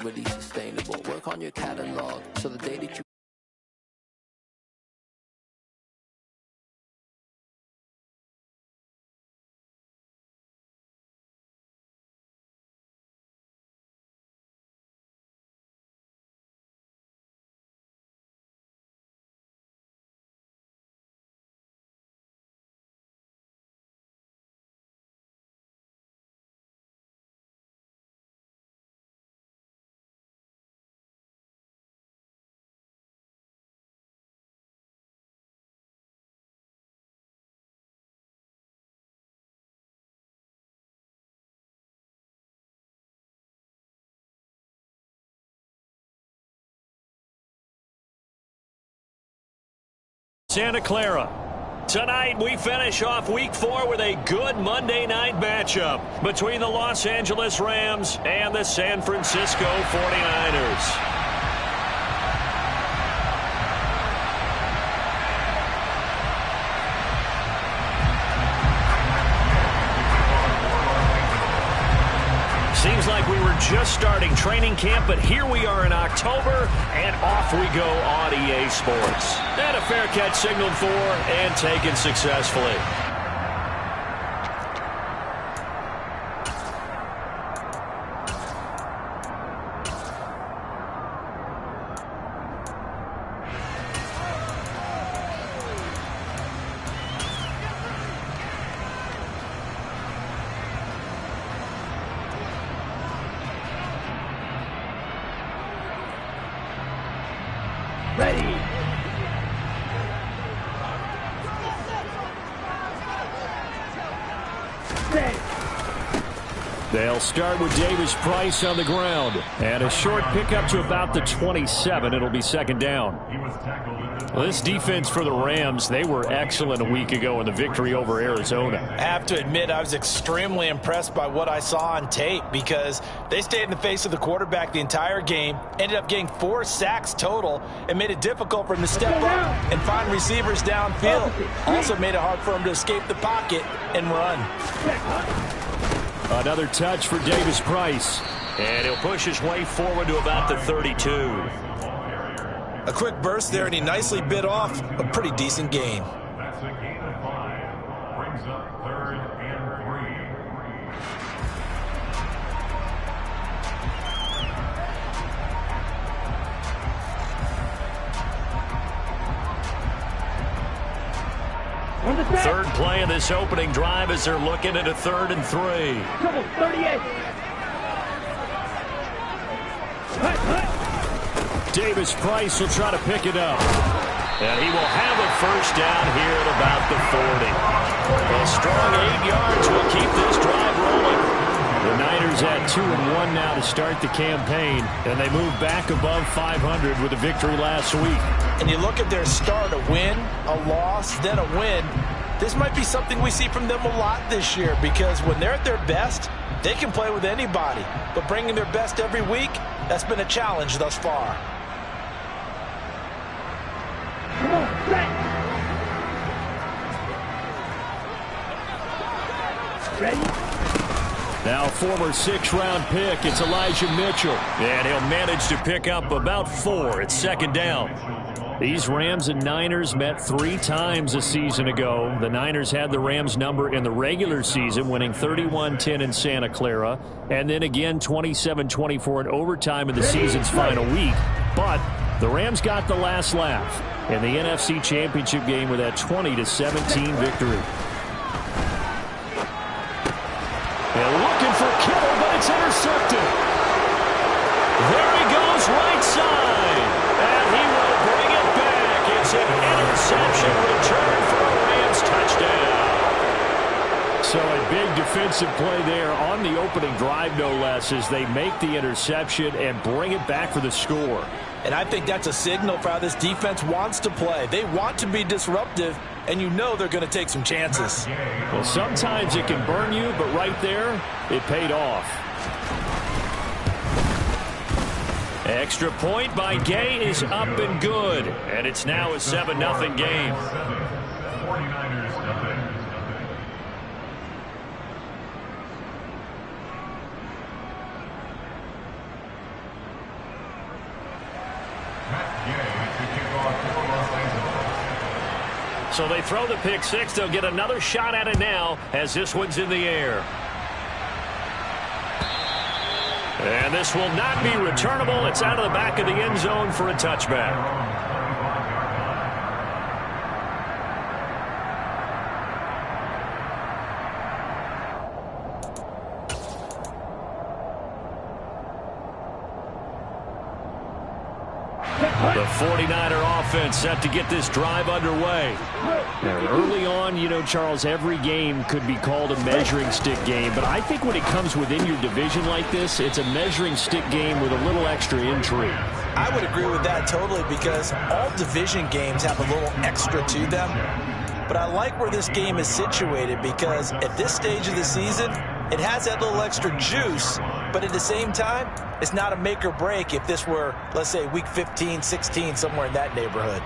really sustainable. Work on your catalog so the day that you Santa Clara. Tonight we finish off Week 4 with a good Monday night matchup between the Los Angeles Rams and the San Francisco 49ers. Seems like we were just starting training camp, but here we are in October, and off we go on EA Sports. And a fair catch signaled for and taken successfully. Ready. They'll start with Davis Price on the ground. And a short pickup to about the 27. It'll be second down. Well, this defense for the Rams, they were excellent a week ago in the victory over Arizona. I have to admit, I was extremely impressed by what I saw on tape because they stayed in the face of the quarterback the entire game, ended up getting 4 sacks total, and made it difficult for him to step up and find receivers downfield. Also made it hard for him to escape the pocket and run. Another touch for Davis Price. And he'll push his way forward to about the 32. A quick burst there, and he nicely bit off a pretty decent gain. That's a gain of 5. Brings up 3rd and 3. Third play of this opening drive as they're looking at a 3rd and 3. Trouble 38. Davis Price will try to pick it up. And he will have a first down here at about the 40. A strong 8 yards will keep this drive rolling. The Niners at 2-1 now to start the campaign, and they move back above 500 with a victory last week. And you look at their start, a win, a loss, then a win. This might be something we see from them a lot this year because when they're at their best, they can play with anybody. But bringing their best every week, that's been a challenge thus far. Come on, set. Ready? Now former 6th-round pick, it's Elijah Mitchell. And he'll manage to pick up about 4 at second down. These Rams and Niners met 3 times a season ago. The Niners had the Rams number in the regular season, winning 31-10 in Santa Clara, and then again 27-24 in overtime in the season's final week. But the Rams got the last laugh in the NFC Championship game with that 20-17 victory. They're looking for Kittle, but it's intercepted. There he goes, right side. And he will bring it back. It's an interception return for a Rams touchdown. So a big defensive play there on the opening drive, no less, as they make the interception and bring it back for the score. And I think that's a signal for how this defense wants to play. They want to be disruptive, and you know they're going to take some chances. Well, sometimes it can burn you, but right there, it paid off. Extra point by Gay is up and good, and it's now a 7-0 game. 49ers nothing. Matt Gay to kick off for Los Angeles. So they throw the pick six. They'll get another shot at it now as this one's in the air. And this will not be returnable. It's out of the back of the end zone for a touchback. The 49er offense set to get this drive underway. Now, early on, you know, Charles, every game could be called a measuring stick game. But I think when it comes within your division like this, it's a measuring stick game with a little extra intrigue. I would agree with that totally because all division games have a little extra to them. But I like where this game is situated because at this stage of the season, it has that little extra juice. But at the same time, it's not a make or break if this were, let's say, week 15, 16, somewhere in that neighborhood.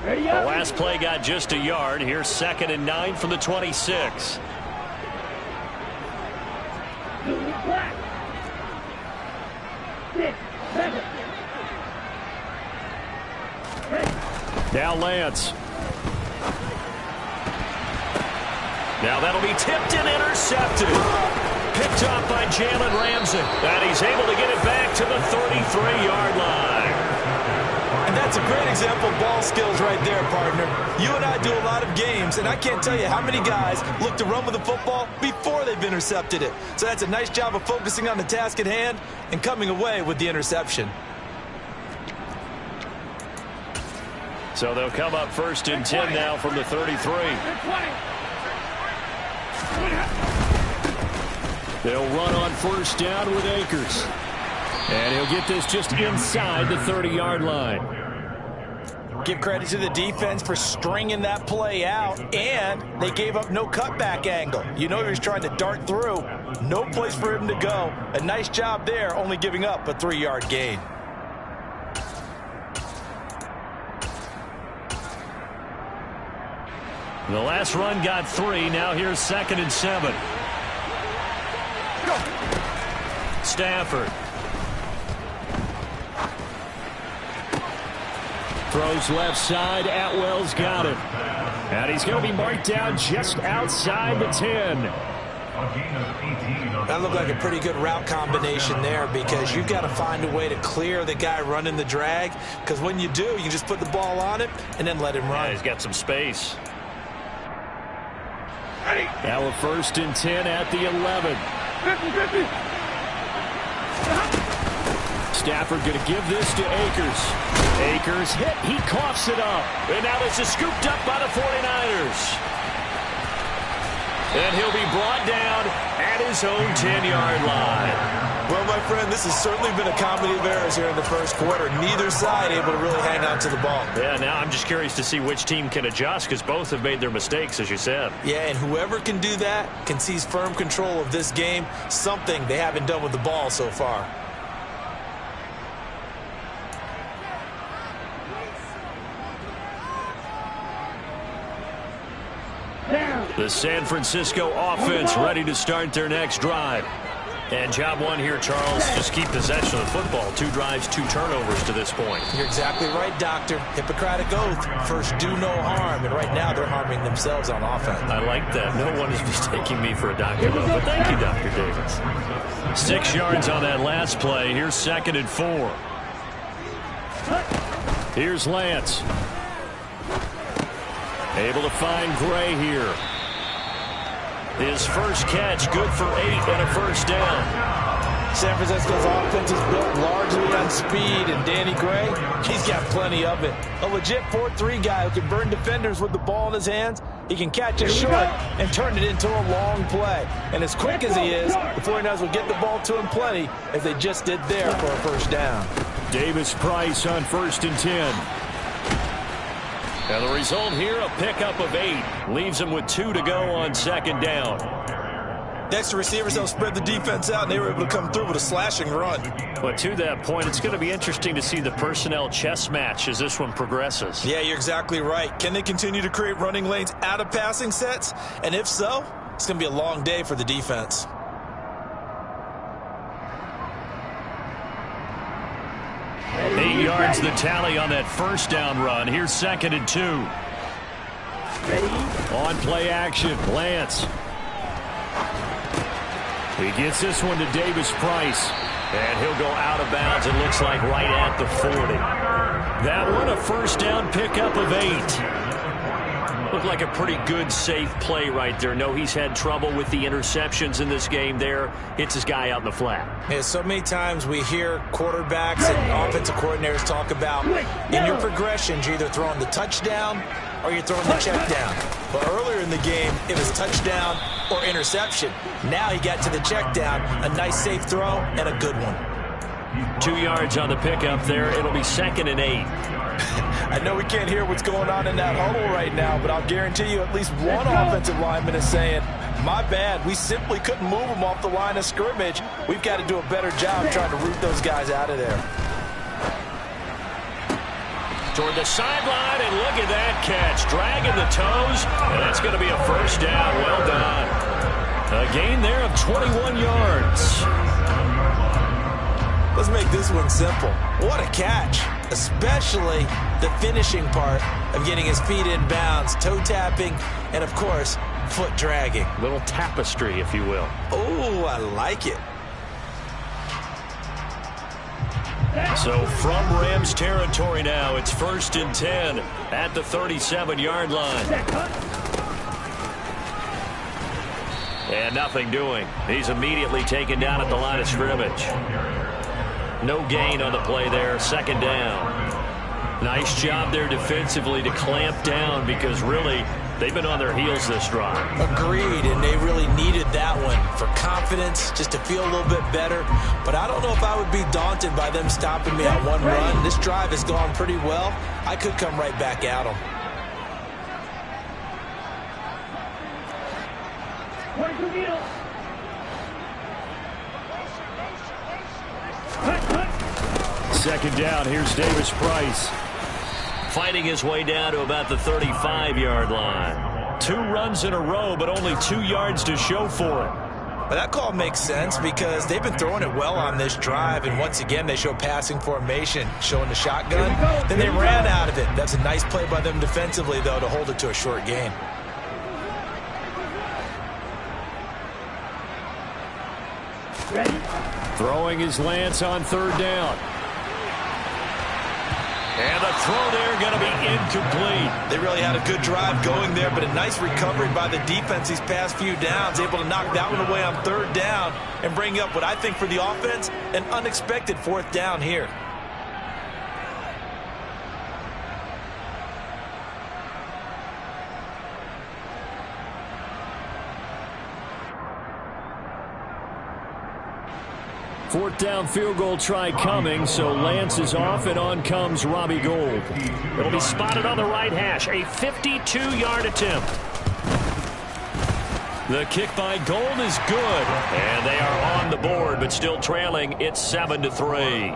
The last play got just a yard. Here's 2nd and 9 from the 26. Black. 6, 7. Now Lance. Now that'll be tipped and intercepted. Picked off by Jalen Ramsey. And he's able to get it back to the 33-yard line. And that's a great example of ball skills right there, partner. You and I do a lot of games, and I can't tell you how many guys look to run with the football before they've intercepted it. So that's a nice job of focusing on the task at hand and coming away with the interception. So they'll come up 1st and 10 now from the 33. They'll run on 1st down with Akers. And he'll get this just inside the 30-yard line. Give credit to the defense for stringing that play out, and they gave up no cutback angle. You know he was trying to dart through. No place for him to go. A nice job there, only giving up a 3-yard gain. The last run got 3. Now here's 2nd and 7. Stafford. Throws left side. Atwell's got it. And he's going to be marked down just outside the 10. That looked like a pretty good route combination there because you've got to find a way to clear the guy running the drag, because when you do, you just put the ball on it and then let him run. Yeah, he's got some space. Now a 1st and 10 at the 11. Stafford going to give this to Akers. Akers hit. He coughs it up. And now this is scooped up by the 49ers. And he'll be brought down at his own 10-yard line. Well, my friend, this has certainly been a comedy of errors here in the first quarter. Neither side able to really hang on to the ball. Yeah, now I'm just curious to see which team can adjust because both have made their mistakes, as you said. Yeah, and whoever can do that can seize firm control of this game, something they haven't done with the ball so far. The San Francisco offense ready to start their next drive. And job one here, Charles, just keep possession of the football. 2 drives, 2 turnovers to this point. You're exactly right, Doctor. Hippocratic oath. First, do no harm. And right now, they're harming themselves on offense. I like that. No one is mistaking me for a doctor, though. But thank you, Dr. Davis. 6 yards on that last play. Here's 2nd and 4. Here's Lance. Able to find Gray here. His first catch, good for 8 and a 1st down. San Francisco's offense is built largely on speed, and Danny Gray, he's got plenty of it. A legit 4-3 guy who can burn defenders with the ball in his hands. He can catch it short and turn it into a long play. And as quick as he is, the 49ers will get the ball to him plenty, as they just did there for a 1st down. Davis Price on 1st and 10. And the result here, a pickup of 8. Leaves him with 2 to go on 2nd down. The extra receivers helped spread the defense out, and they were able to come through with a slashing run. But to that point, it's going to be interesting to see the personnel chess match as this one progresses. Yeah, you're exactly right. Can they continue to create running lanes out of passing sets? And if so, it's going to be a long day for the defense. Eight yards the tally on that first down run. Here's 2nd and 2. On play action, Lance. He gets this one to Davis Price. And he'll go out of bounds, it looks like, right at the 40. That one a first down pickup of 8. Looked like a pretty good, safe play right there. No, he's had trouble with the interceptions in this game there. Hits his guy out in the flat. Yeah, so many times we hear quarterbacks and offensive coordinators talk about in your progressions, you're either throwing the touchdown or you're throwing the check down. But earlier in the game, it was touchdown or interception. Now he got to the check down, a nice safe throw, and a good one. 2 yards on the pickup there. It'll be 2nd and 8. I know we can't hear what's going on in that huddle right now, but I'll guarantee you at least one offensive lineman is saying, my bad, we simply couldn't move them off the line of scrimmage. We've got to do a better job trying to root those guys out of there. Toward the sideline, and look at that catch. Dragging the toes, and that's going to be a first down. Well done. A gain there of 21 yards. Let's make this one simple. What a catch, especially the finishing part of getting his feet in bounds, toe tapping, and of course, foot dragging. Little tapestry, if you will. Oh, I like it. So from Rams territory now, it's 1st and 10 at the 37-yard line. And nothing doing. He's immediately taken down at the line of scrimmage. No gain on the play there, 2nd down. Nice job there defensively to clamp down because really they've been on their heels this drive. Agreed, and they really needed that one for confidence, just to feel a little bit better. But I don't know if I would be daunted by them stopping me on one run. This drive has gone pretty well. I could come right back at them. Second down, here's Davis Price. Fighting his way down to about the 35-yard line. 2 runs in a row, but only 2 yards to show for it. But that call makes sense because they've been throwing it well on this drive, and once again they show passing formation, showing the shotgun. Then they ran out of it. That's a nice play by them defensively, though, to hold it to a short gain. Throwing his Lance on 3rd down. And the throw there going to be incomplete. They really had a good drive going there, but a nice recovery by the defense these past few downs, able to knock that one away on 3rd down and bring up what I think for the offense, an unexpected 4th down here. Fourth down field goal try coming, so Lance is off, and on comes Robbie Gould. It'll be spotted on the right hash, a 52-yard attempt. The kick by Gould is good, and they are on the board, but still trailing. It's 7-3.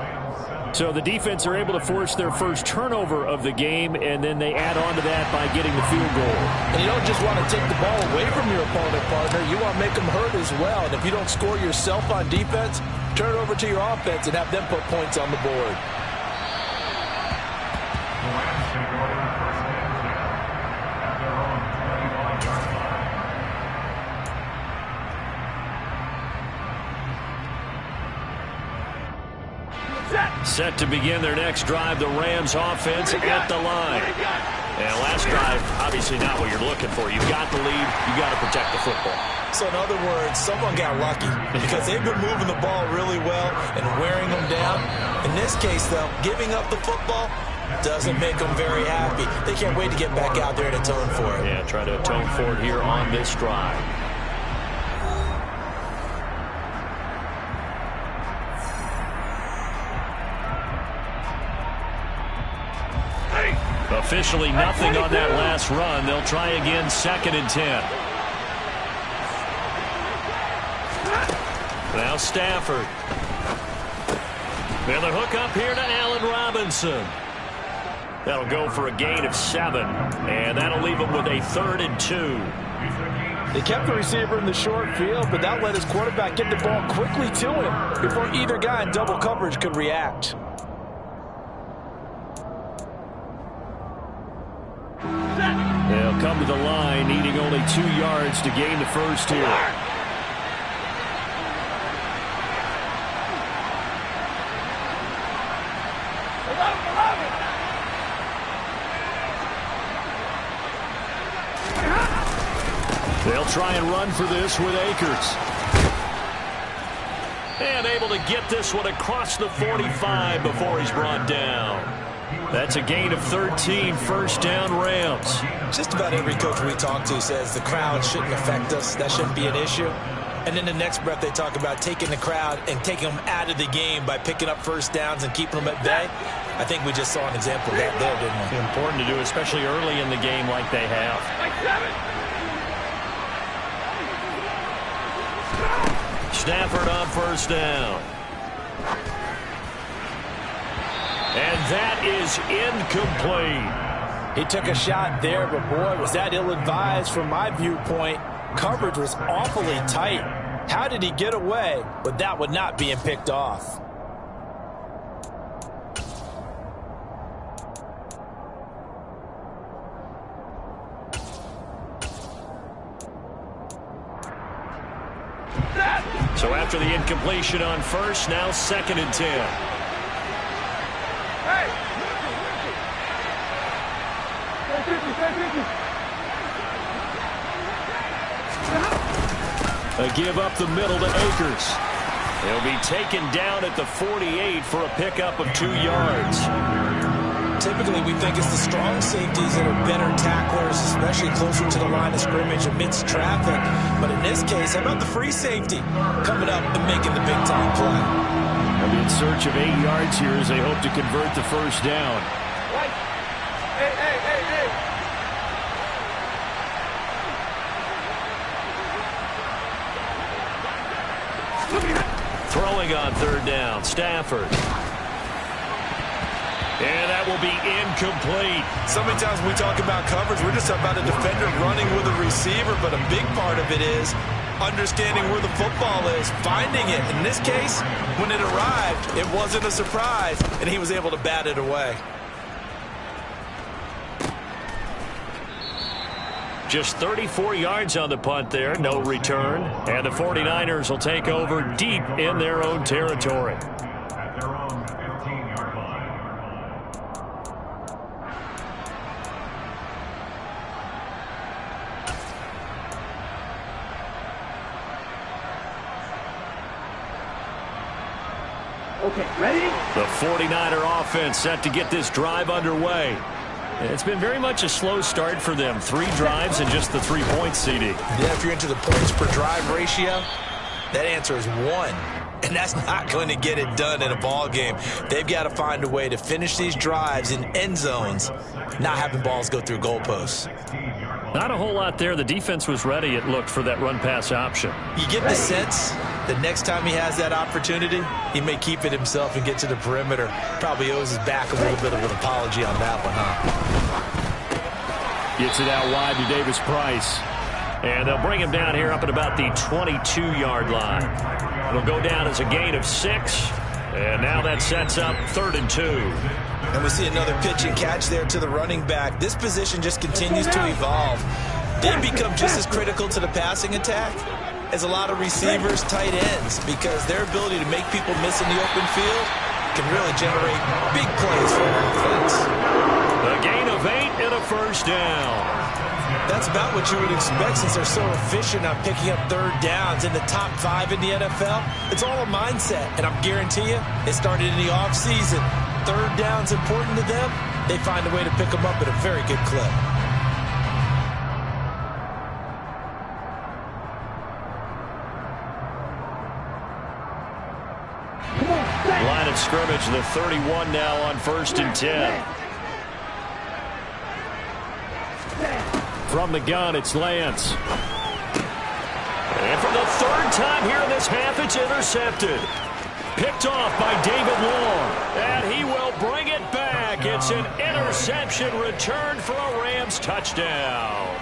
So the defense are able to force their first turnover of the game, and then they add on to that by getting the field goal. And you don't just want to take the ball away from your opponent, partner. You want to make them hurt as well. And if you don't score yourself on defense, turn it over to your offense and have them put points on the board. Set to begin their next drive, the Rams offense at the line. And last drive, obviously not what you're looking for. You've got the lead. You've got to protect the football. So in other words, someone got lucky because they've been moving the ball really well and wearing them down. In this case, though, giving up the football doesn't make them very happy. They can't wait to get back out there and atone for it. Yeah, try to atone for it here on this drive. Officially nothing on that last run. They'll try again, 2nd and 10. Now Stafford. And the hook up here to Allen Robinson. That'll go for a gain of 7. And that'll leave him with a 3rd and 2. They kept the receiver in the short field, but that let his quarterback get the ball quickly to him before either guy in double coverage could react. They'll come to the line, needing only 2 yards to gain the first here. They'll try and run for this with Akers. And able to get this one across the 45 before he's brought down. That's a gain of 13, first down Rams. Just about every coach we talk to says the crowd shouldn't affect us. That shouldn't be an issue. And in the next breath, they talk about taking the crowd and taking them out of the game by picking up first downs and keeping them at bay. I think we just saw an example of that there, didn't we? Important to do, especially early in the game like they have. Stafford on first down. And that is incomplete. He took a shot there, but boy, was that ill-advised from my viewpoint. Coverage was awfully tight. How did he get away with that one not being picked off? So after the incompletion on first, now 2nd and 10. A give up the middle to Akers. He'll be taken down at the 48 for a pickup of 2 yards. Typically, we think it's the strong safeties that are better tacklers, especially closer to the line of scrimmage amidst traffic. But in this case, how about the free safety coming up and making the big-time play? They'll be in search of 8 yards here as they hope to convert the first down. Throwing on 3rd down, Stafford. And that will be incomplete. So many times when we talk about coverage, we're just about a defender running with a receiver, but a big part of it is understanding where the football is, finding it. In this case, when it arrived, it wasn't a surprise, and he was able to bat it away. Just 34 yards on the punt there, no return. And the 49ers will take over deep in their own territory. At their own 15-yard line. Okay, ready? The 49er offense set to get this drive underway. It's been very much a slow start for them. 3 drives and just the 3 points, CD. Yeah, if you're into the points per drive ratio, that answer is 1. And that's not going to get it done in a ball game. They've got to find a way to finish these drives in end zones, not having balls go through goalposts. Not a whole lot there. The defense was ready, it looked, for that run-pass option. You get the sense that next time he has that opportunity, he may keep it himself and get to the perimeter. Probably owes his back a little bit of an apology on that one, huh? Gets it out wide to Davis Price. And they'll bring him down here up at about the 22-yard line. It'll go down as a gain of 6. And now that sets up 3rd and 2. And we see another pitch and catch there to the running back. This position just continues to evolve. They become just as critical to the passing attack as a lot of receivers, tight ends, because their ability to make people miss in the open field can really generate big plays for an offense. A gain of 8 and a first down. That's about what you would expect since they're so efficient on picking up 3rd downs in the top 5 in the NFL. It's all a mindset, and I'm guarantee you it started in the offseason. 3rd down's important to them. They find a way to pick them up at a very good clip. Line of scrimmage, the 31 now on 1st and 10. From the gun, it's Lance. And for the third time here in this half, it's intercepted. Picked off by David Long. And he will bring it back. It's an interception return for a Rams touchdown.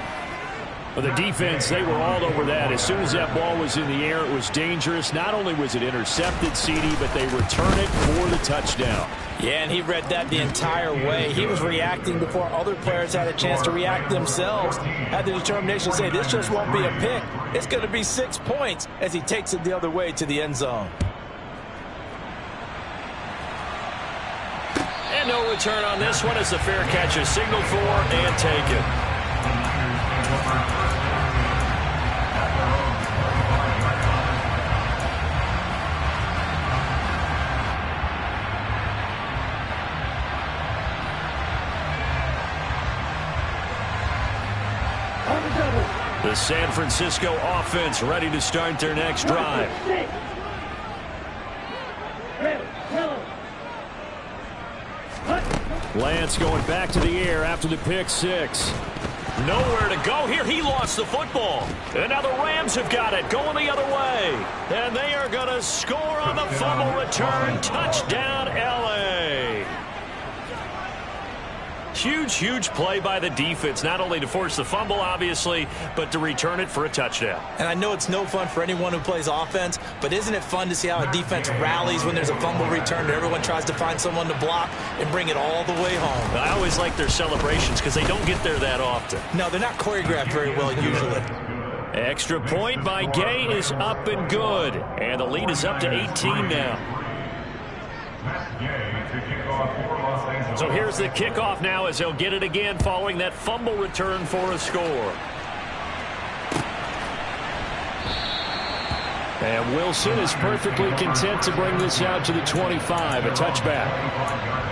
Well, the defense, they were all over that. As soon as that ball was in the air, it was dangerous. Not only was it intercepted, CD, but they return it for the touchdown. Yeah, and he read that the entire way. He was reacting before other players had a chance to react themselves. Had the determination to say, this just won't be a pick. It's going to be 6 points as he takes it the other way to the end zone. And no return on this one as the fair catch is signaled for and taken. The San Francisco offense ready to start their next drive. Lance going back to the air after the pick six. Nowhere to go here. He lost the football. And now the Rams have got it going the other way. And they are going to score on the fumble return. Touchdown, L.A. Huge, huge play by the defense, not only to force the fumble, obviously, but to return it for a touchdown. And I know it's no fun for anyone who plays offense, but isn't it fun to see how a defense rallies when there's a fumble return and everyone tries to find someone to block and bring it all the way home? I always like their celebrations because they don't get there that often. No, they're not choreographed very well usually. Extra point by Gay is up and good. And the lead is up to 18 now. So here's the kickoff now as they'll get it again following that fumble return for a score. And Wilson is perfectly content to bring this out to the 25, a touchback.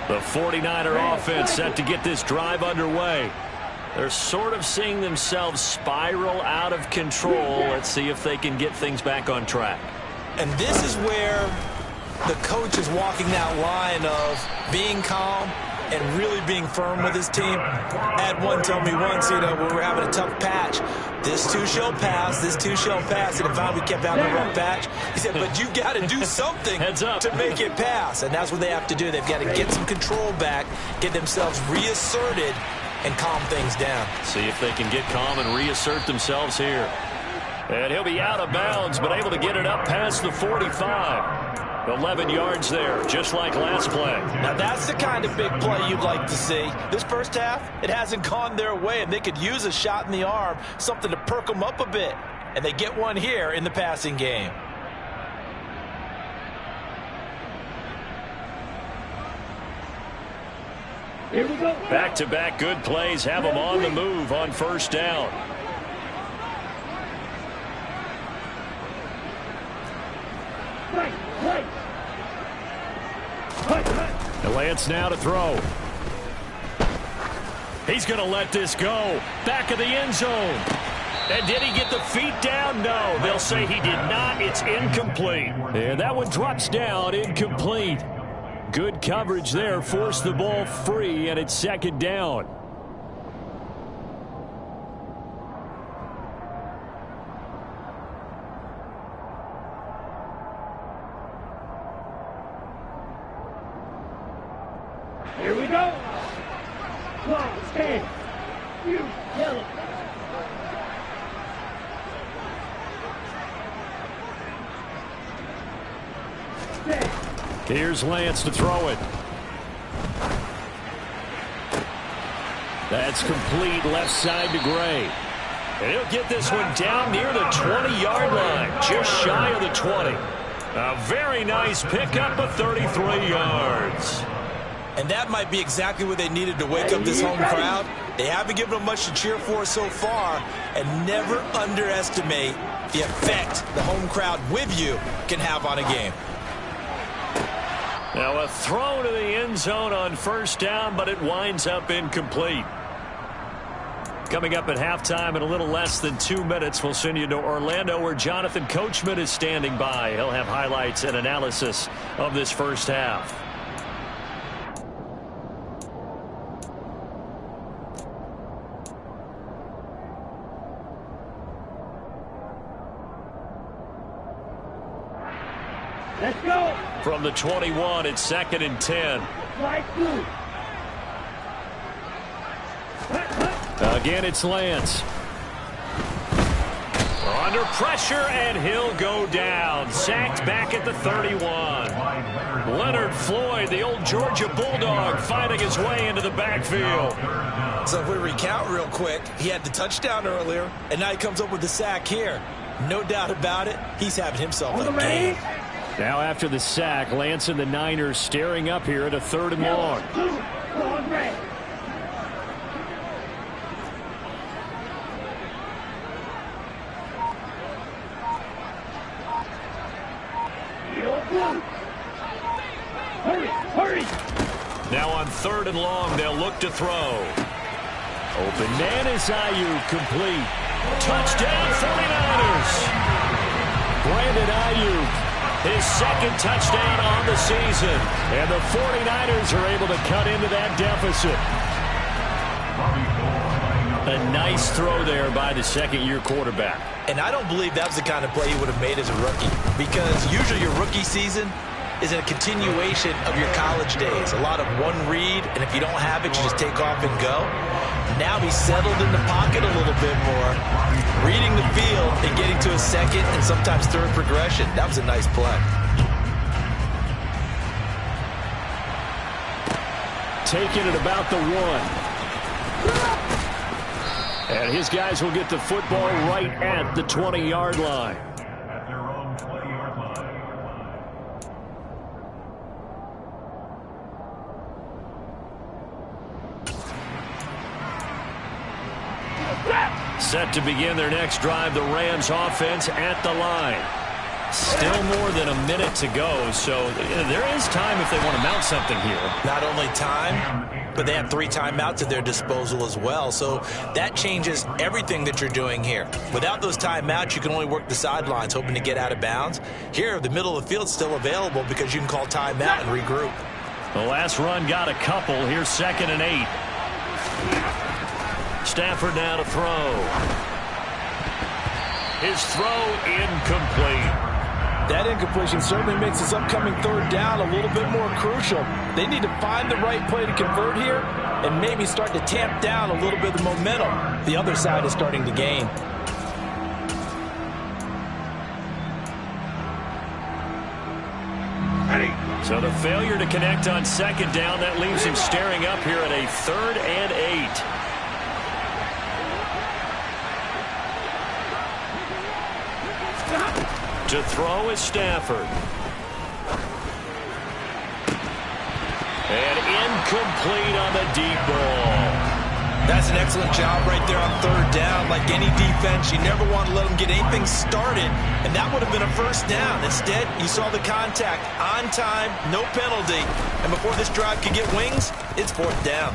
The 49er offense set to get this drive underway. They're sort of seeing themselves spiral out of control. Let's see if they can get things back on track. And this is where the coach is walking that line of being calm and really being firm with his team. Had one tell me once, when we were having a tough patch, this too shall pass, this too shall pass. And finally we kept having a rough patch. He said, but you got to do something to make it pass. And that's what they have to do. They've got to get some control back, get themselves reasserted, and calm things down. See if they can get calm and reassert themselves here. And he'll be out of bounds, but able to get it up past the 45. 11 yards there, just like last play. Now that's the kind of big play you'd like to see. This first half, it hasn't gone their way, and they could use a shot in the arm, something to perk them up a bit. And they get one here in the passing game. Here we go. Back-to-back good plays have them on the move on first down. And Lance now to throw. He's going to let this go. Back of the end zone. And did he get the feet down? No, they'll say he did not. It's incomplete. And that one drops down, incomplete. Good coverage there. Forced the ball free, and it's second down. Here we go. Come on, stand. You yellow. Here's Lance to throw it. That's complete left side to Gray. And he'll get this one down near the 20-yard line, just shy of the 20. A very nice pickup of 33 yards. And that might be exactly what they needed to wake up this home crowd. They haven't given them much to cheer for so far, and never underestimate the effect the home crowd with you can have on a game. Now a throw to the end zone on first down, but it winds up incomplete. Coming up at halftime in a little less than 2 minutes, we'll send you to Orlando where Jonathan Coachman is standing by. He'll have highlights and analysis of this first half. Let's go. From the 21, it's 2nd and 10. Slide through. Again, it's Lance. Under pressure, and he'll go down. Sacked back at the 31. Leonard Floyd, the old Georgia Bulldog, fighting his way into the backfield. So if we recount real quick, he had the touchdown earlier, and now he comes up with the sack here. No doubt about it, he's having himself a game. Now after the sack, Lance and the Niners staring up here at a 3rd and long. Hurry! Now on 3rd and long, they'll look to throw. Open man is Ayuk, complete. Touchdown 49ers! Brandon Ayuk. His 2nd touchdown on the season. And the 49ers are able to cut into that deficit. A nice throw there by the 2nd-year quarterback. And I don't believe that was the kind of play he would have made as a rookie. Because usually your rookie season is a continuation of your college days. A lot of one read, and if you don't have it, you just take off and go. Now he's settled in the pocket a little bit more, reading the field and getting to a 2nd and sometimes 3rd progression. That was a nice play. Taking it about the 1. And his guys will get the football right at the 20-yard line. At their own 20-yard line. Set to begin their next drive, the Rams offense at the line. Still more than a minute to go, so there is time if they want to mount something here. Not only time, but they have 3 timeouts at their disposal as well, so that changes everything that you're doing here. Without those timeouts, you can only work the sidelines, hoping to get out of bounds. Here, the middle of the field's still available because you can call timeout and regroup. The last run got a couple. Here's 2nd and 8. Stafford now to throw. His throw incomplete. That incompletion certainly makes this upcoming 3rd down a little bit more crucial. They need to find the right play to convert here and maybe start to tamp down a little bit of the momentum the other side is starting to gain. So the failure to connect on 2nd down, that leaves him staring up here at a 3rd and 8. To throw is Stafford. And incomplete on the deep ball. That's an excellent job right there on 3rd down. Like any defense, you never want to let them get anything started, and that would have been a 1st down. Instead, you saw the contact on time, no penalty, and before this drive could get wings, it's 4th down.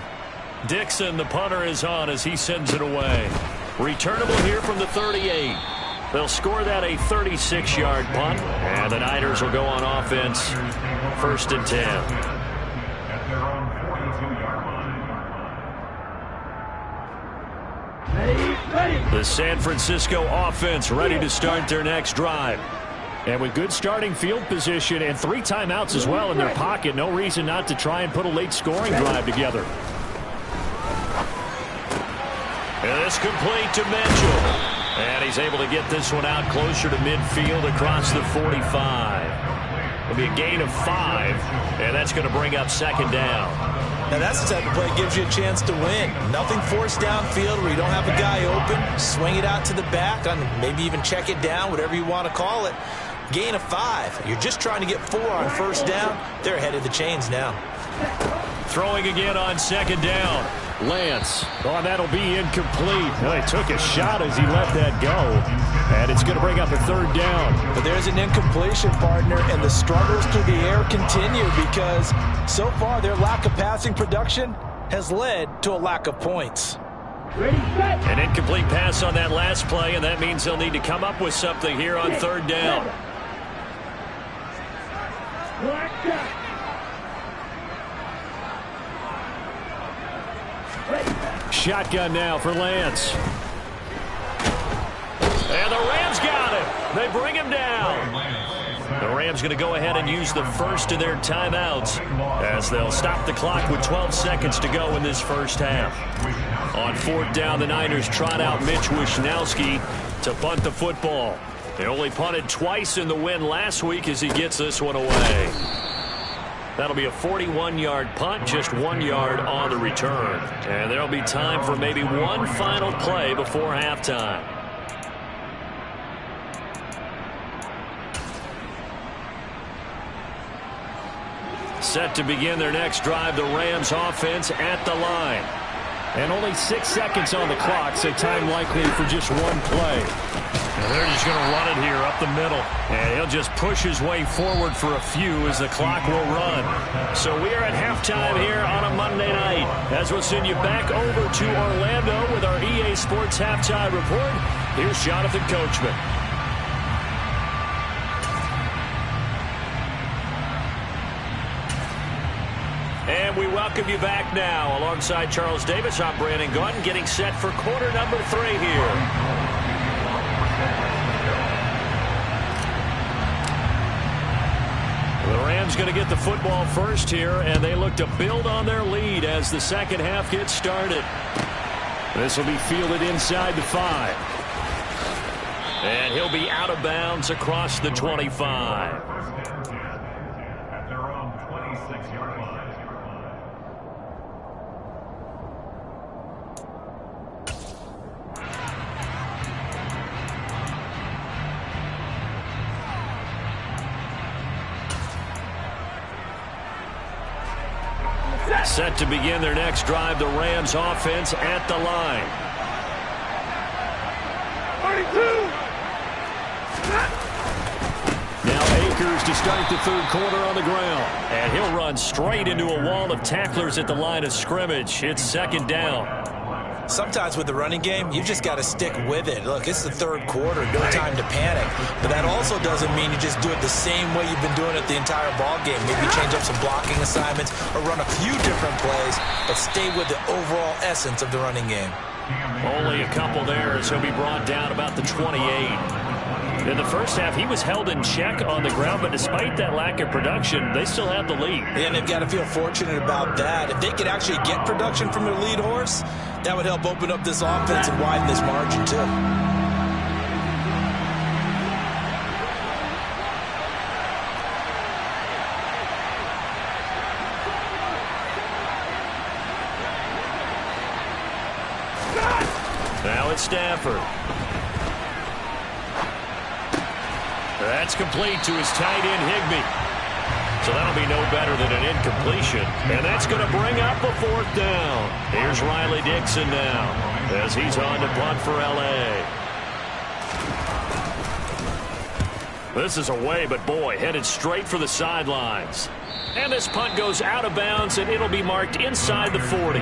Dixon, the punter, is on as he sends it away. Returnable here from the 38. They'll score that a 36-yard punt, and the Niners will go on offense 1st and 10. At their own 42-yard line. The San Francisco offense ready to start their next drive. And with good starting field position and 3 timeouts as well in their pocket, no reason not to try and put a late scoring drive together. And this complete to Mitchell. And he's able to get this one out closer to midfield across the 45. It'll be a gain of 5, and that's going to bring up 2nd down. Now that's the type of play that gives you a chance to win. Nothing forced downfield where you don't have a guy open. Swing it out to the back, on maybe even check it down, whatever you want to call it. Gain of 5. You're just trying to get 4 on 1st down. They're ahead of the chains now. Throwing again on 2nd down. Lance. Oh, that'll be incomplete. Well, he took a shot as he let that go. And it's going to bring up a 3rd down. But there's an incompletion, partner, and the struggles through the air continue because so far their lack of passing production has led to a lack of points. Ready, set. An incomplete pass on that last play, and that means they'll need to come up with something here on 3rd down. Black shot. Shotgun now for Lance. And the Rams got him. They bring him down. The Rams going to go ahead and use the first of their timeouts as they'll stop the clock with 12 seconds to go in this first half. On 4th down, the Niners trot out Mitch Wishnowsky to punt the football. They only punted twice in the win last week as he gets this one away. That'll be a 41-yard punt, just 1 yard on the return. And there'll be time for maybe one final play before halftime. Set to begin their next drive, the Rams offense at the line. And only 6 seconds on the clock, so time likely for just one play. And they're just going to run it here up the middle. And he'll just push his way forward for a few as the clock will run. So we are at halftime here on a Monday night. As we'll send you back over to Orlando with our EA Sports Halftime Report. Here's Jonathan Coachman. And we welcome you back now. Alongside Charles Davis, I'm Brandon Gaudin, getting set for quarter number 3 here. The Rams going to get the football first here, and they look to build on their lead as the second half gets started. This will be fielded inside the 5. And he'll be out of bounds across the 25. At their own 26-yard line. Set to begin their next drive, the Rams offense at the line. 32. Now Akers to start the 3rd quarter on the ground. And he'll run straight into a wall of tacklers at the line of scrimmage. It's 2nd down. Sometimes with the running game, you just got to stick with it. Look, it's the 3rd quarter, no time to panic. But that also doesn't mean you just do it the same way you've been doing it the entire ball game. Maybe change up some blocking assignments or run a few different plays, but stay with the overall essence of the running game. Only a couple there as he'll be brought down about the 28. In the first half, he was held in check on the ground, but despite that lack of production, they still have the lead. And they've got to feel fortunate about that. If they could actually get production from their lead horse, that would help open up this offense and widen this margin, too. Now it's Stafford. That's complete to his tight end, Higbee. So that'll be no better than an incompletion. And that's going to bring up a 4th down. Here's Riley Dixon now as he's on to punt for L.A. This is away, but boy, headed straight for the sidelines. And this punt goes out of bounds, and it'll be marked inside the 40.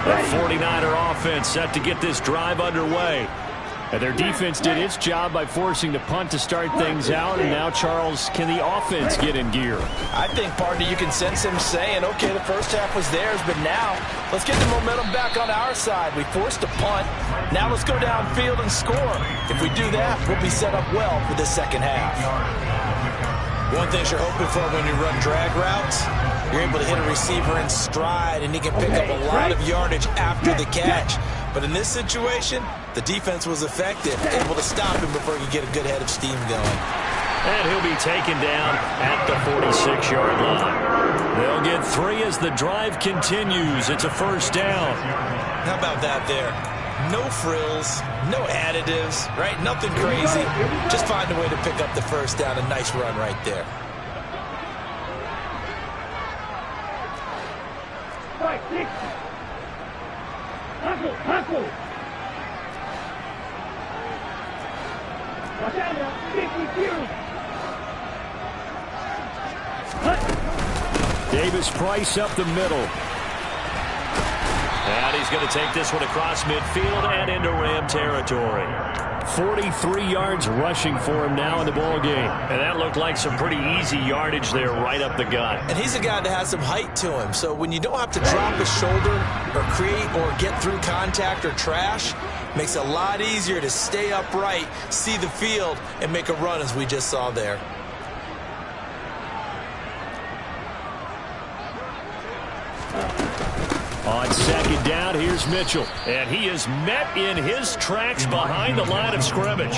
The 49er offense set to get this drive underway. And their defense did its job by forcing the punt to start things out. And now, Charles, can the offense get in gear? I think, partner, you can sense him saying, okay, the first half was theirs, but now let's get the momentum back on our side. We forced a punt. Now let's go downfield and score. If we do that, we'll be set up well for the second half. One thing you're hoping for when you run drag routes, you're able to hit a receiver in stride, and he can pick up a lot of yardage after the catch. But in this situation, the defense was effective, able to stop him before he could get a good head of steam going. And he'll be taken down at the 46-yard line. They'll get 3 as the drive continues. It's a first down. How about that there? No frills, no additives, right? Nothing crazy. Just find a way to pick up the first down. A nice run right there. Hustle. Watch out now. 52. Davis Price up the middle. And he's going to take this one across midfield and into Ram territory. 43 yards rushing for him now in the ball game. And that looked like some pretty easy yardage there right up the gut. And he's a guy that has some height to him. So when you don't have to drop his shoulder or create or get through contact or trash, makes it a lot easier to stay upright, see the field, and make a run as we just saw there. On second down, here's Mitchell. And he is met in his tracks behind the line of scrimmage.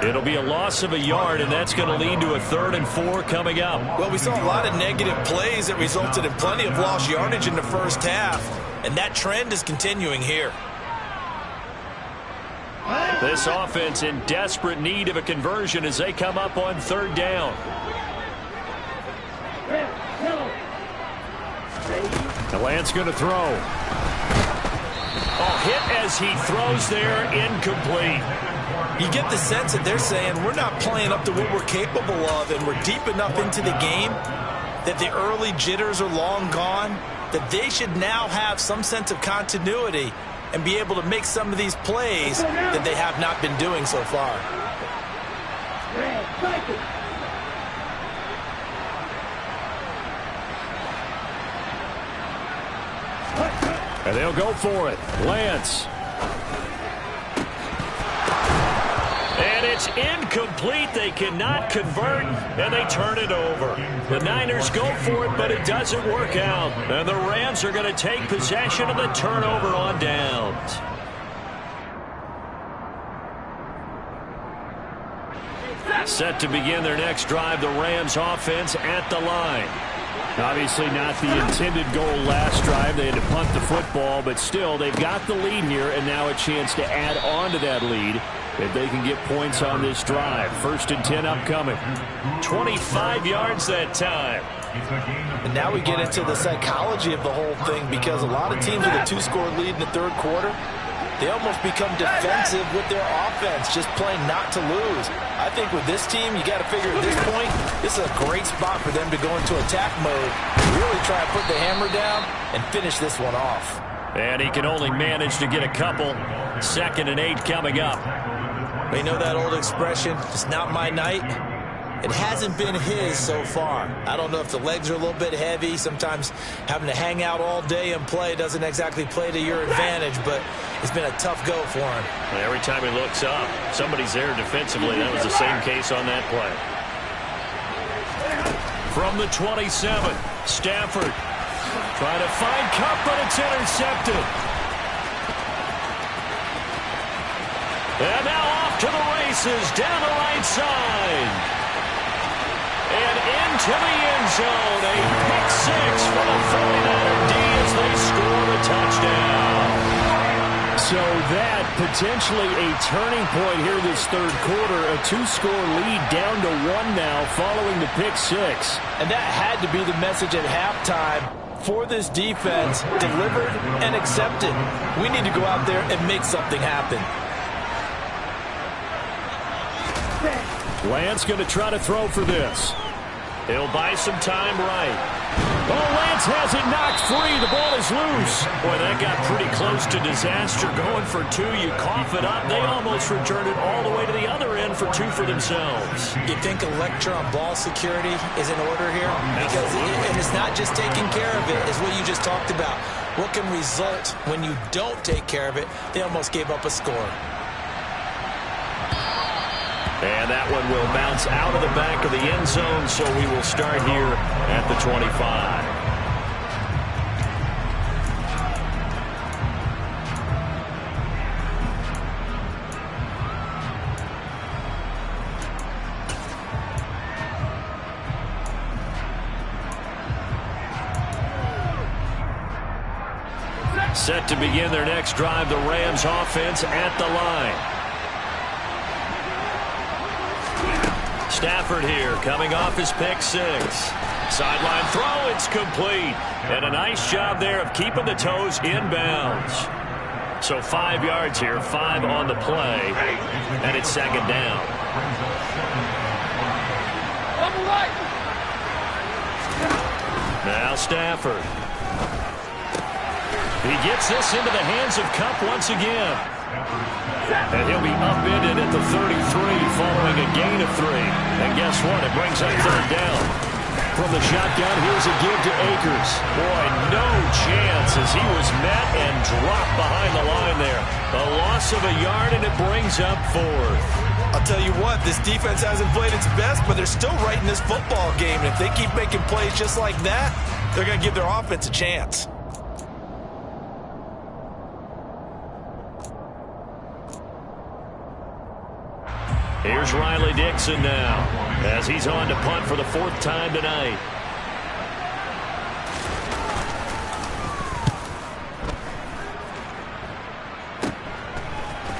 It'll be a loss of a yard, and that's going to lead to a 3rd and 4 coming up. Well, we saw a lot of negative plays that resulted in plenty of lost yardage in the first half, and that trend is continuing here. This offense in desperate need of a conversion as they come up on 3rd down. The Lance going to throw. Oh, hit as he throws there, incomplete. You get the sense that they're saying we're not playing up to what we're capable of, and we're deep enough into the game that the early jitters are long gone, that they should now have some sense of continuity and be able to make some of these plays that they have not been doing so far. And they'll go for it. Lance. And it's incomplete. They cannot convert, and they turn it over. The Niners go for it, but it doesn't work out. And the Rams are going to take possession of the turnover on downs. Set to begin their next drive, the Rams offense at the line. Obviously not the intended goal last drive. They had to punt the football, but still they've got the lead here, and now a chance to add on to that lead if they can get points on this drive. 1st and 10 upcoming. 25 yards that time. And now we get into the psychology of the whole thing, because a lot of teams with a 2-score lead in the 3rd quarter, they almost become defensive with their offense, just playing not to lose. I think with this team, you got to figure at this point, this is a great spot for them to go into attack mode, really try to put the hammer down and finish this one off. And he can only manage to get a couple. 2nd and 8 coming up. You know that old expression, it's not my night? It hasn't been his so far. I don't know if the legs are a little bit heavy. Sometimes having to hang out all day and play doesn't exactly play to your advantage, but it's been a tough go for him. Every time he looks up, somebody's there defensively. That was the same case on that play. From the 27, Stafford trying to find Kupp, but it's intercepted. And now off to the races down the right side. And into the end zone, a pick 6 for the 49er D as they score the touchdown. So that potentially a turning point here this 3rd quarter. A 2-score lead down to 1 now following the pick 6. And that had to be the message at halftime for this defense. Delivered and accepted. We need to go out there and make something happen. Lance going to try to throw for this. He'll buy some time right. Oh, Lance has it knocked free. The ball is loose. Boy, that got pretty close to disaster. Going for 2, you cough it up. They almost returned it all the way to the other end for 2 for themselves. You think a lecture on ball security is in order here? Because and it's not just taking care of it, it's what you just talked about. What can result when you don't take care of it? They almost gave up a score. And that one will bounce out of the back of the end zone, so we will start here at the 25. Set to begin their next drive, the Rams offense at the line. Stafford here, coming off his pick six. Sideline throw, it's complete. And a nice job there of keeping the toes inbounds. So 5 yards here, 5 on the play, and it's second down. Now Stafford. He gets this into the hands of Kupp once again. And he'll be upended at the 33 following a gain of 3. And guess what? It brings up third down. From the shotgun, here's a give to Akers. Boy, no chance as he was met and dropped behind the line there. A loss of a yard, and it brings up 4th. I'll tell you what, this defense hasn't played its best, but they're still right in this football game. And if they keep making plays just like that, they're going to give their offense a chance. Here's Riley Dixon now, as he's on to punt for the 4th time tonight.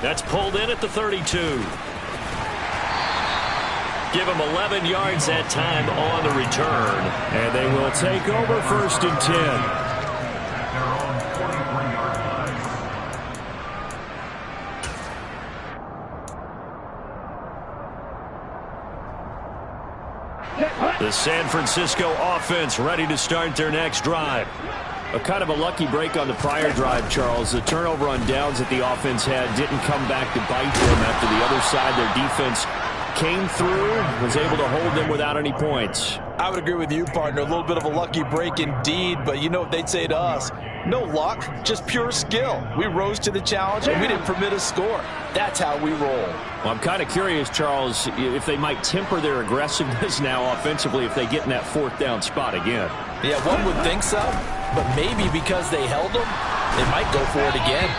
That's pulled in at the 32. Give him 11 yards that time on the return. And they will take over 1st and 10. The San Francisco offense ready to start their next drive. A kind of a lucky break on the prior drive, Charles. The turnover on downs that the offense had didn't come back to bite them after the other side. Their defense came through, was able to hold them without any points. I would agree with you, partner. A little bit of a lucky break indeed, but you know what they'd say to us? No luck, just pure skill. We rose to the challenge, and we didn't permit a score. That's how we roll. Well, I'm kind of curious, Charles, if they might temper their aggressiveness now offensively if they get in that 4th down spot again. Yeah, one would think so, but maybe because they held them, they might go for it again.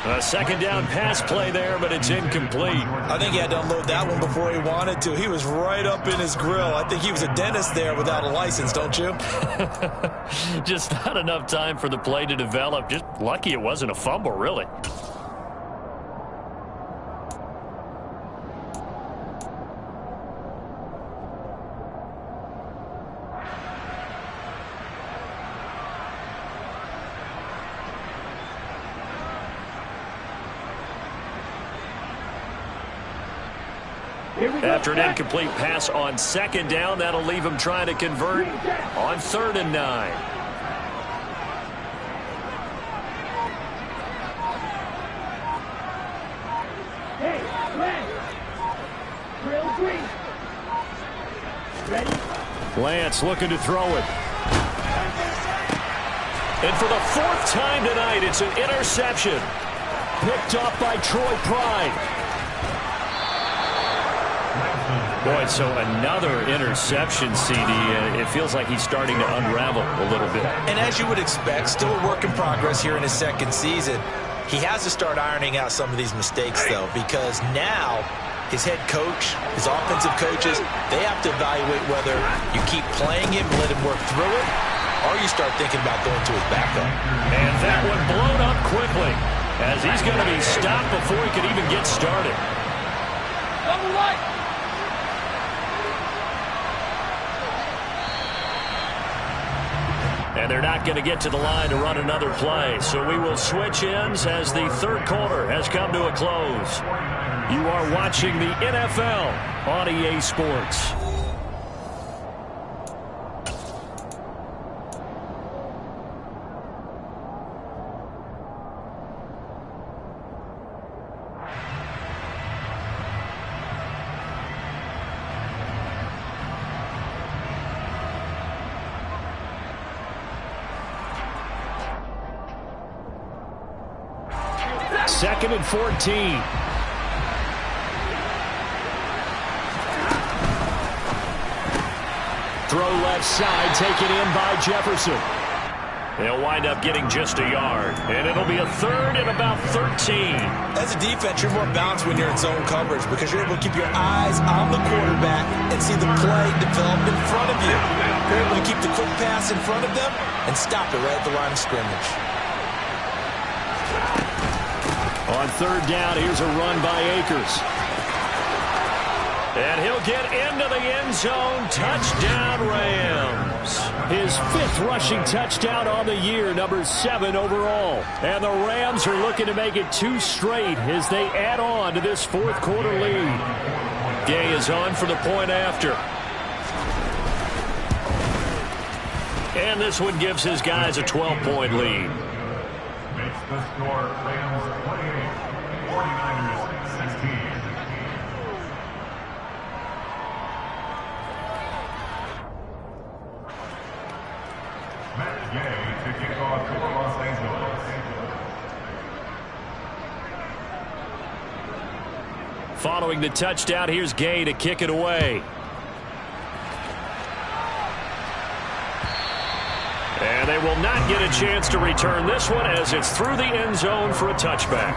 A second down pass play there, but it's incomplete. I think he had to unload that one before he wanted to. He was right up in his grill. I think he was a dentist there without a license, don't you? Just not enough time for the play to develop. Just lucky it wasn't a fumble, really. After an incomplete pass on second down, that'll leave him trying to convert on 3rd and 9. Hey, ready? Lance looking to throw it. And for the 4th time tonight, it's an interception. Picked off by Troy Pride. Boy, so another interception, CD. It feels like he's starting to unravel a little bit. And as you would expect, still a work in progress here in his 2nd season. He has to start ironing out some of these mistakes, though, because now his head coach, his offensive coaches, they have to evaluate whether you keep playing him, let him work through it, or you start thinking about going to his backup. And that one blown up quickly, as he's going to be stopped before he can even get started. Double right. And they're not going to get to the line to run another play. So we will switch ends as the 3rd quarter has come to a close. You are watching the NFL on EA Sports. Second and 14. Throw left side, taken in by Jefferson. They'll wind up getting just a yard, and it'll be a 3rd and about 13. As a defense, you're more balanced when you're in zone coverage because you're able to keep your eyes on the quarterback and see the play develop in front of you. You're able to keep the quick pass in front of them and stop it right at the line of scrimmage. On third down, here's a run by Akers. And he'll get into the end zone. Touchdown, Rams. His 5th rushing touchdown on the year, number 7 overall. And the Rams are looking to make it 2 straight as they add on to this 4th quarter lead. Gay is on for the point after. And this one gives his guys a 12-point lead. Makes the score Rams 28, 49ers 16. Matt Gay to kick off for Los Angeles. Following the touchdown, here's Gay to kick it away. And they will not get a chance to return this one as it's through the end zone for a touchback.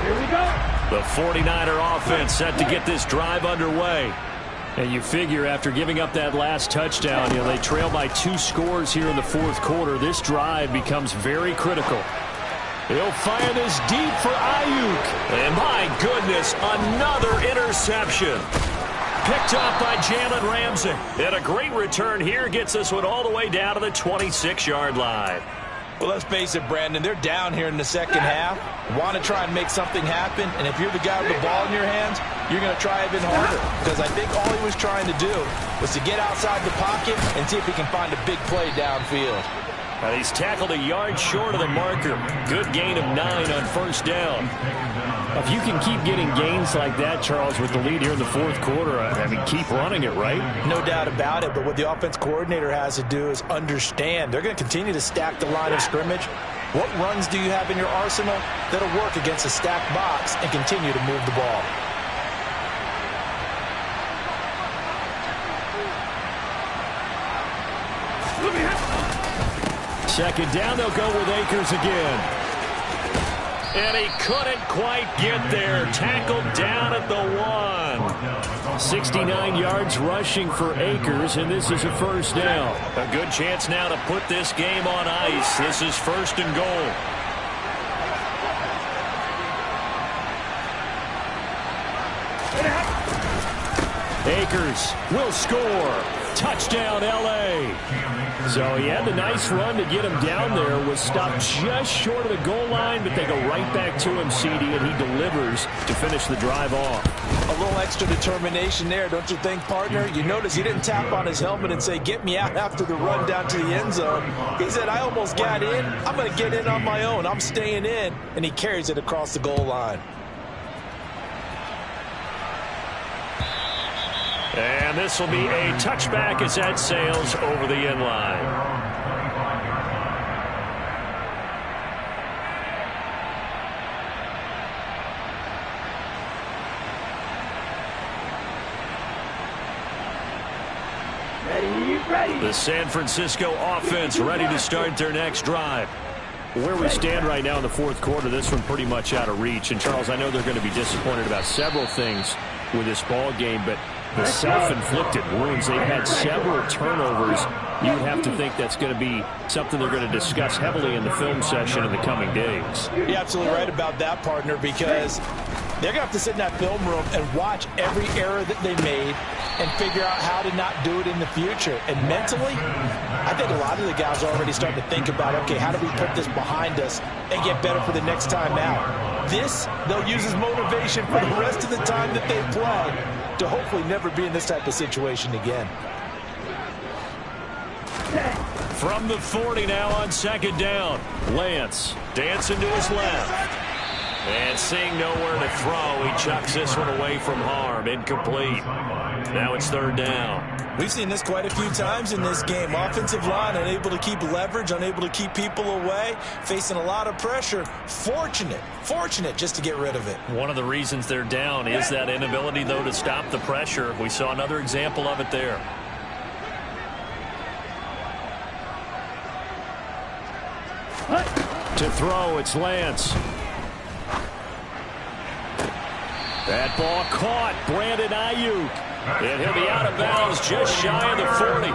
Here we go. The 49er offense set to get this drive underway. And you figure after giving up that last touchdown, they trail by 2 scores here in the 4th quarter. This drive becomes very critical. He'll fire this deep for Ayuk. And my goodness, another interception. Picked off by Jalen Ramsey. And a great return here gets this one all the way down to the 26-yard line. Well, let's face it, Brandon, they're down here in the second half. Want to try and make something happen, and if you're the guy with the ball in your hands, you're going to try even harder. Because I think all he was trying to do was to get outside the pocket and see if he can find a big play downfield. And he's tackled a yard short of the marker. Good gain of 9 on first down. If you can keep getting gains like that, Charles, with the lead here in the 4th quarter, I mean, keep running it, right? No doubt about it, but what the offense coordinator has to do is understand. They're going to continue to stack the line of scrimmage. What runs do you have in your arsenal that'll work against a stacked box and continue to move the ball? Second down, they'll go with Akers again. And he couldn't quite get there. Tackled down at the 1. 69 yards rushing for Akers, and this is a first down. A good chance now to put this game on ice. This is 1st and goal. Akers will score. Touchdown, L.A. So he had the nice run to get him down there. Was stopped just short of the goal line, but they go right back to him, CD, and he delivers to finish the drive off. A little extra determination there, don't you think, partner? You notice he didn't tap on his helmet and say, get me out after the run down to the end zone. He said, I almost got in. I'm going to get in on my own. I'm staying in. And he carries it across the goal line. And this will be a touchback as that sails over the end line. Ready. The San Francisco offense ready to start their next drive. Where we stand right now in the 4th quarter, this one pretty much out of reach. And, Charles, I know they're going to be disappointed about several things with this ball game, but the self-inflicted wounds, they've had several turnovers. You'd have to think that's going to be something they're going to discuss heavily in the film session in the coming days. You're absolutely right about that, partner, because they're going to have to sit in that film room and watch every error that they made and figure out how to not do it in the future. And mentally, I think a lot of the guys are already starting to think about, okay, how do we put this behind us and get better for the next time out? This, they'll use as motivation for the rest of the time that they play to hopefully never be in this type of situation again. From the 40 now on second down. Lance dancing to his left. And seeing nowhere to throw, he chucks this one away from harm. Incomplete. Now it's third down. We've seen this quite a few times in this game. Offensive line unable to keep leverage, unable to keep people away, facing a lot of pressure. Fortunate just to get rid of it. One of the reasons they're down is that inability, though, to stop the pressure. We saw another example of it there. To throw, it's Lance. That ball caught. Brandon Ayuk. And he'll be out of bounds just shy of the 40.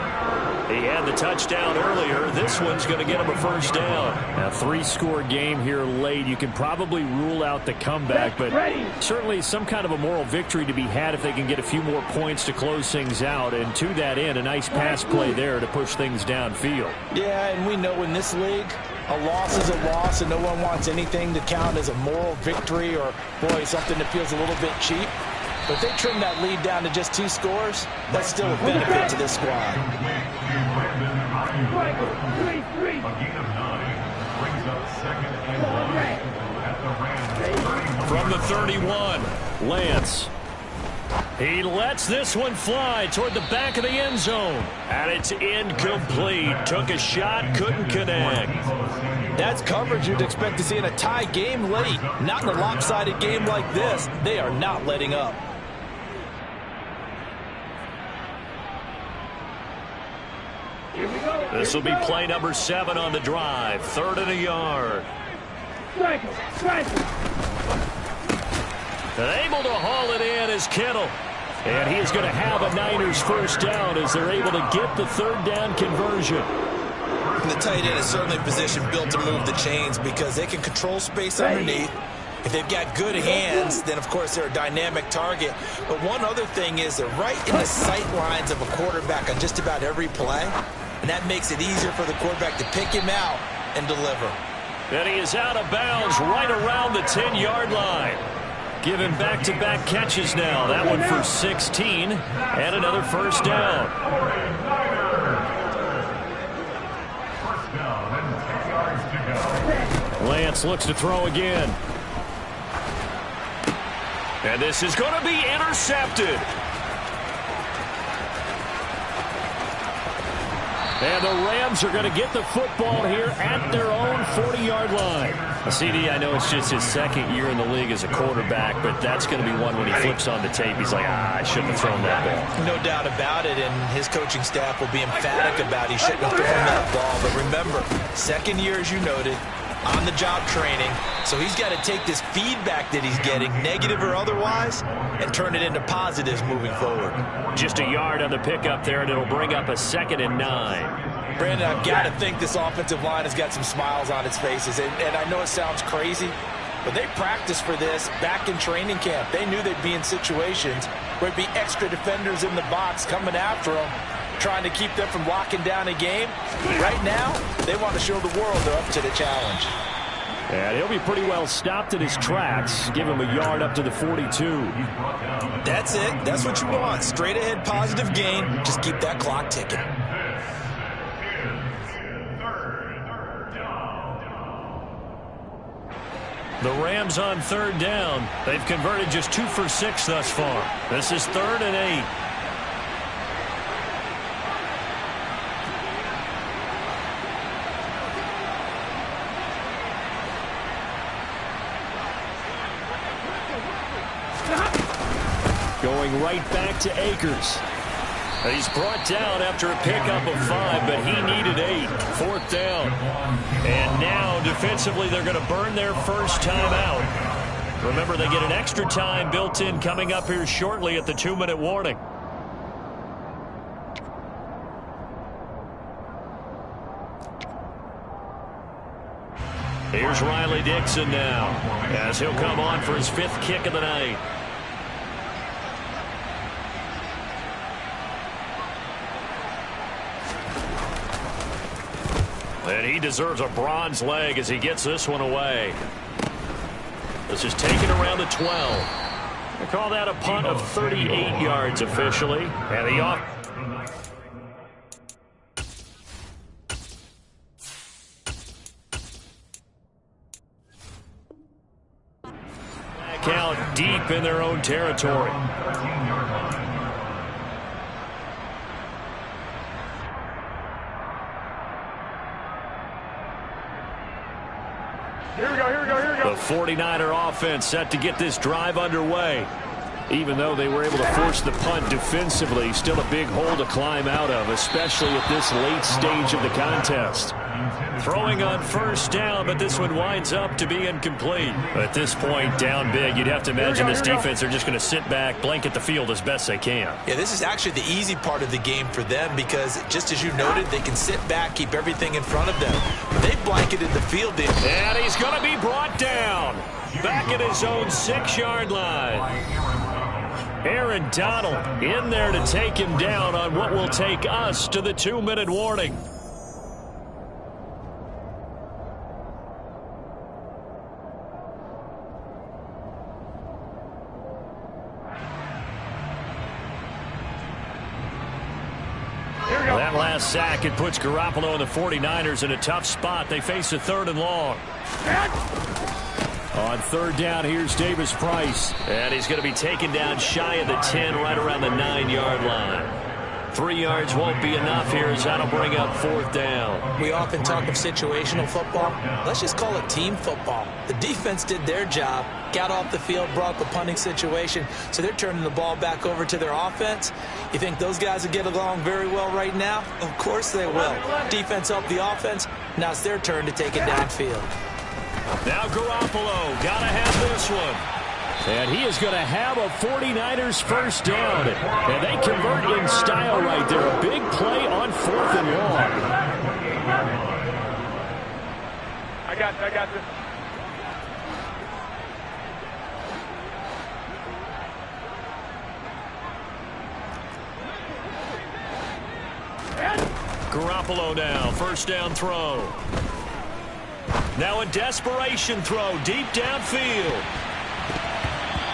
He had the touchdown earlier. This one's going to get him a first down. A 3-score game here late. You can probably rule out the comeback, but certainly some kind of a moral victory to be had if they can get a few more points to close things out. And to that end, a nice pass play there to push things downfield. Yeah, and we know in this league, a loss is a loss, and no one wants anything to count as a moral victory or, boy, something that feels a little bit cheap. But if they trim that lead down to just 2 scores, that's still a benefit to this squad. A gain of 9 brings up 2nd and 1 at the Rams. From the 31, Lance. He lets this one fly toward the back of the end zone. And it's incomplete. Took a shot, couldn't connect. That's coverage you'd expect to see in a tie game late. Not in a lopsided game like this. They are not letting up. This will be play number 7 on the drive. 3rd and a yard. And able to haul it in is Kittle. And he is going to have a Niners first down as they're able to get the 3rd down conversion. And the tight end is certainly a position built to move the chains because they can control space underneath. If they've got good hands, then, of course, they're a dynamic target. But one other thing is they're right in the sight lines of a quarterback on just about every play. And that makes it easier for the quarterback to pick him out and deliver. And he is out of bounds right around the 10-yard line. Given back-to-back catches now. That one for 16 and another first down. First down and 10 yards to go. Lance looks to throw again. And this is going to be intercepted. And the Rams are going to get the football here at their own 40-yard line. CD, I know it's just his 2nd year in the league as a quarterback, but that's going to be one when he flips on the tape. He's like, I shouldn't have thrown that ball. No doubt about it, and his coaching staff will be emphatic about he shouldn't have thrown that ball. But remember, 2nd year, as you noted, on-the-job training. So he's got to take this feedback that he's getting, negative or otherwise, and turn it into positives moving forward. Just a yard on the pickup there, and it'll bring up a 2nd and 9. Brandon, I've got to think this offensive line has got some smiles on its faces. And I know it sounds crazy, but they practiced for this back in training camp. They knew they'd be in situations where there'd be extra defenders in the box coming after them, trying to keep them from locking down a game. Right now, they want to show the world they're up to the challenge. And he'll be pretty well stopped in his tracks. Give him a yard up to the 42. That's it. That's what you want. Straight ahead positive gain. Just keep that clock ticking. The Rams on 3rd down. They've converted just 2 for 6 thus far. This is 3rd and 8. Going right back to Akers. He's brought down after a pickup of 5, but he needed 8. 4th down. And now, defensively, they're going to burn their first time out. Remember, they get an extra time built in coming up here shortly at the 2-minute warning. Here's Riley Dixon now, as he'll come on for his 5th kick of the night. And he deserves a bronze leg as he gets this one away. This is taken around the 12. They call that a punt of 38 yards officially. And the off. Back out deep in their own territory. Here we go. The 49er offense set to get this drive underway. Even though they were able to force the punt defensively, still a big hole to climb out of, especially at this late stage of the contest. Throwing on first down, but this one winds up to be incomplete. At this point, down big, you'd have to imagine this defense are just going to sit back, blanket the field as best they can. Yeah, this is actually the easy part of the game for them because, just as you noted, they can sit back, keep everything in front of them. They blanketed the field. And he's going to be brought down back at his own 6-yard line. Aaron Donald in there to take him down on what will take us to the 2-minute warning. That last sack, it puts Garoppolo and the 49ers in a tough spot. They face a 3rd and long. On 3rd down, here's Davis Price. And he's going to be taken down shy of the 10, right around the 9-yard line. 3 yards won't be enough here as that'll bring up 4th down. We often talk of situational football. Let's just call it team football. The defense did their job, got off the field, brought the punting situation, so they're turning the ball back over to their offense. You think those guys will get along very well right now? Of course they will. Defense helped the offense. Now it's their turn to take it downfield. Now Garoppolo, gotta have this one. And he is going to have a 49ers first down. And they convert in style right there. A big play on 4th and long. I got this. Garoppolo now, first down throw. Now a desperation throw deep downfield.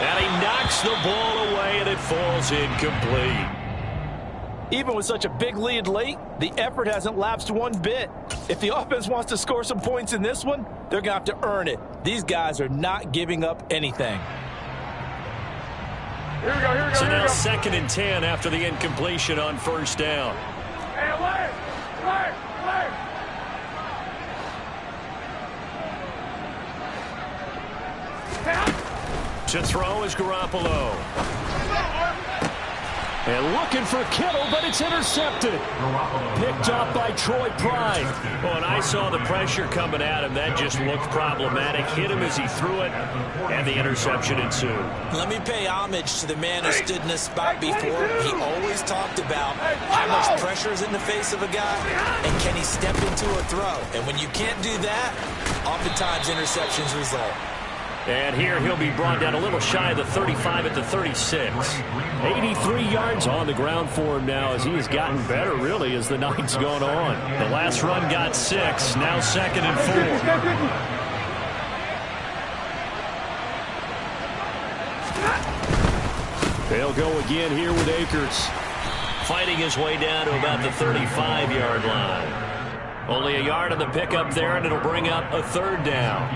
And he knocks the ball away, and it falls incomplete. Even with such a big lead late, the effort hasn't lapsed one bit. If the offense wants to score some points in this one, they're going to have to earn it. These guys are not giving up anything. Here we go. So now 2nd and 10 after the incompletion on first down. Hey, alert! To throw is Garoppolo. And looking for Kittle, but it's intercepted. Picked up by Troy Pride. Oh, and I saw the pressure coming at him. That just looked problematic. Hit him as he threw it, and the interception ensued. Let me pay homage to the man who stood in this spot before. He always talked about how much pressure is in the face of a guy, and can he step into a throw. And when you can't do that, oftentimes interceptions result. And here he'll be brought down a little shy of the 35 at the 36. 83 yards on the ground for him now as he has gotten better, really, as the night's gone on. The last run got 6, now 2nd and 4. They'll go again here with Akers. Fighting his way down to about the 35-yard line. Only a yard on the pickup there, and it'll bring up a 3rd down.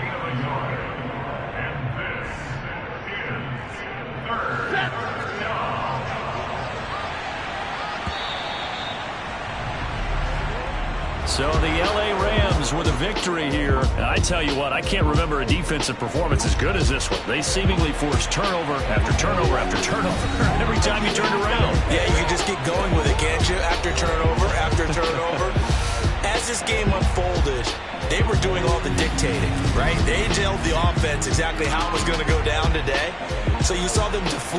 So the L.A. Rams with a victory here. And I tell you what, I can't remember a defensive performance as good as this one. They seemingly forced turnover after turnover after turnover every time you turned around. Yeah, you just keep going with it, can't you? After turnover, after turnover. As this game unfolded, they were doing all the dictating, right? They told the offense exactly how it was going to go down today. So you saw them deflate.